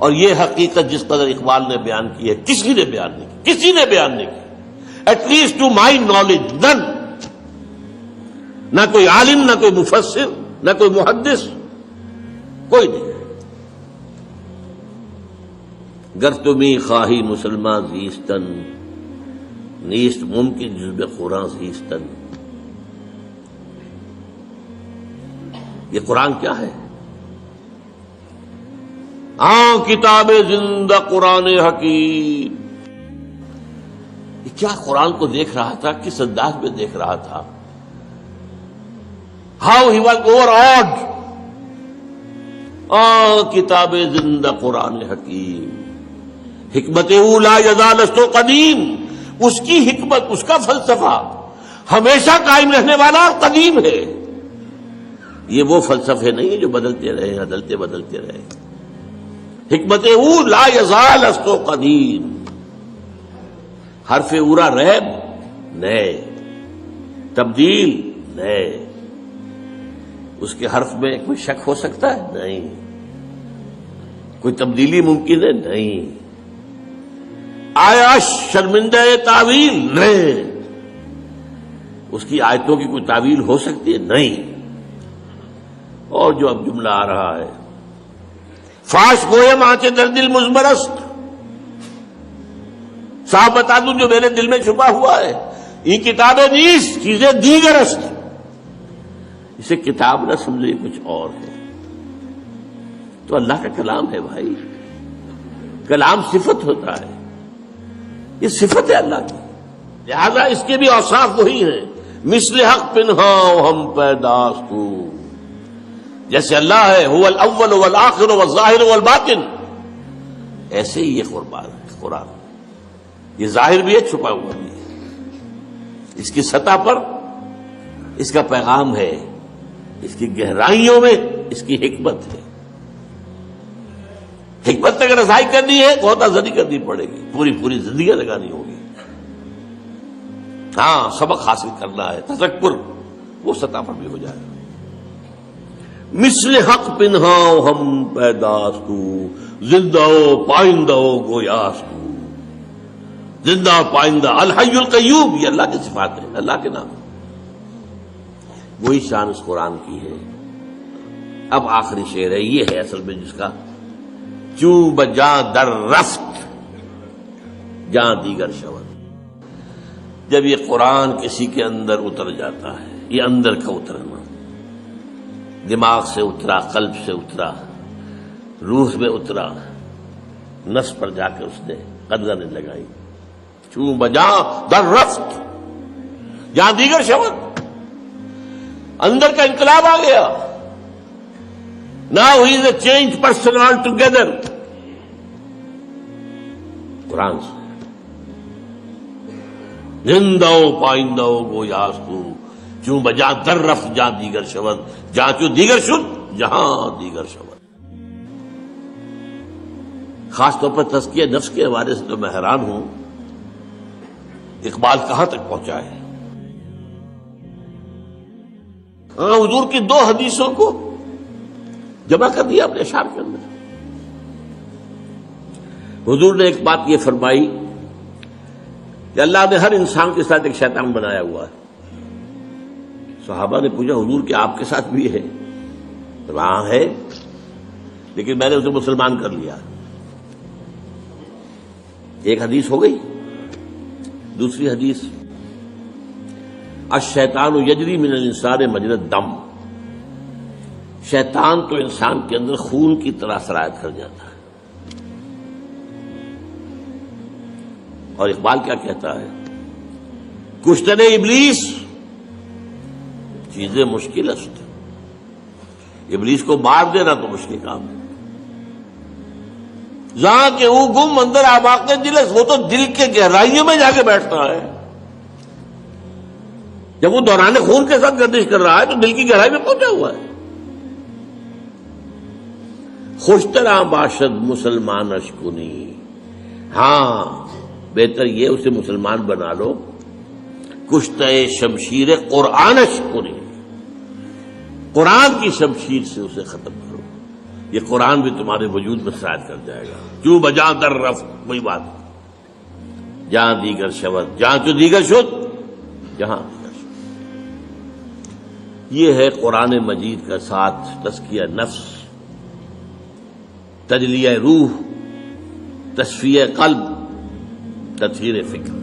اور یہ حقیقت جس قدر اقبال نے بیان کی ہے کسی نے بیان نہیں کی، کسی نے بیان نہیں کی، at least to my knowledge none, نہ کوئی عالم، نہ کوئی مفسر، نہ کوئی محدث، کوئی نہیں۔ گر تمہیں خواہی مسلمان زیستن، نیست ممکن جزب قرآن زیستن۔ یہ قرآن کیا ہے؟ کتاب زندہ قرآن حکیم۔ یہ کیا قرآن کو دیکھ رہا تھا، کس انداز میں دیکھ رہا تھا؟ How he was over odd. کتاب زندہ قرآن حکیم، حکمت لا یزال است قدیم، اس کی حکمت، اس کا فلسفہ ہمیشہ قائم رہنے والا اور قدیم ہے۔ یہ وہ فلسفے نہیں جو بدلتے رہے، بدلتے رہے۔ حکمت لا یزال است قدیم، حرف اورا ریب نئے، تبدیل نئے، اس کے حرف میں کوئی شک ہو سکتا ہے؟ نہیں۔ کوئی تبدیلی ممکن ہے؟ نہیں۔ آیا شرمندہ تعویل؟ نہیں۔ اس کی آیتوں کی کوئی تعویل ہو سکتی ہے؟ نہیں۔ اور جو اب جملہ آ رہا ہے، فاش گویم آنچے در دل مزمرست، صاحب بتا دوں جو میرے دل میں چھپا ہوا ہے، یہ کتابیں نیس چیزیں دیگر است۔ اسے کتاب نہ سمجھے، کچھ اور ہے۔ تو اللہ کا کلام ہے بھائی، کلام صفت ہوتا ہے، یہ صفت ہے اللہ کی، لہذا اس کے بھی اوصاف وہی ہیں۔ مثل حق پنہاں ہم پیداستو، جیسے اللہ ہے هو الاول والآخر والظاہر والباطن، ایسے ہی یہ قرآن، یہ ظاہر بھی ہے، چھپا ہوا بھی ہے۔ اس کی سطح پر اس کا پیغام ہے، اس کی گہرائیوں میں اس کی حکمت ہے۔ حکمت تک رسائی کرنی ہے، غوطہ زنی کرنی پڑے گی، پوری زندگی لگانی ہوگی۔ ہاں، سبق حاصل کرنا ہے، تذکر وہ سطح پر بھی ہو جائے۔ مثل حق پنہاں ہم پیداستو، زندہ پائندہ گویاستو، زندہ پائندہ، الحی القیوم، یہ اللہ کی صفات ہے، اللہ کے نام، وہی شان اس قرآن کی ہے۔ اب آخری شعر ہے، یہ ہے اصل میں جس کا چوں بجاں در رفت جاں دیگر شود۔ جب یہ قرآن کسی کے اندر اتر جاتا ہے، یہ اندر کا اترنا، دماغ سے اترا، قلب سے اترا، روح میں اترا، نس پر جا کے اس نے قدغنیں لگائی۔ چوں بجاں در رفت جہاں دیگر شود، اندر کا انقلاب آ گیا۔ Now he is a changed person altogether۔ قرآن سے زندہ پائندہ گویاستو، چوں بجا در رفت جہاں دیگر شود، جہاں چوں دیگر شد جہاں دیگر شود۔ خاص طور پر تزکیہ نفس کے حوالے سے تو میں حیران ہوں، اقبال کہاں تک پہنچا ہے۔ حضور کی 2 حدیثوں کو جمع کر دیا اپنے اشعار کے اندر۔ حضور نے ایک بات یہ فرمائی کہ اللہ نے ہر انسان کے ساتھ ایک شیطان بنایا ہوا ہے۔ صحابہ نے پوچھا حضور کہ آپ کے ساتھ بھی ہے؟ وہاں ہے، لیکن میں نے اسے مسلمان کر لیا۔ ایک حدیث ہو گئی۔ دوسری حدیث، الشیطان یجری من الانسان مجری الدم، شیطان تو انسان کے اندر خون کی طرح سرایت کر جاتا ہے۔ اور اقبال کیا کہتا ہے، کشتن ابلیس چیزیں مشکل است، ابلیس کو مار دینا تو مشکل کام ہے۔ جہاں کہ وہ گم اندر آباق دل، وہ تو دل کے گہرائیوں میں جا کے بیٹھتا ہے۔ جب وہ دوران خون کے ساتھ گردش کر رہا ہے تو دل کی گہرائی میں پہنچا ہوا ہے۔ خوشترا باشد مسلمان اشکنی، ہاں بہتر یہ اسے مسلمان بنا لو، کشتہ شمشیر قرآن اشکنی، قرآن کی شمشیر سے اسے ختم کرو۔ یہ قرآن بھی تمہارے وجود میں سرایت کر جائے گا. جو بجاں در رفت، وہی بات، جہاں دیگر شود، جہاں تو دیگر شد، جہاں دیگر شد. یہ ہے قرآن مجید کا ساتھ تزکیہ نفس، تجلیہ روح، تصفیہ قلب، تطہیر فکر.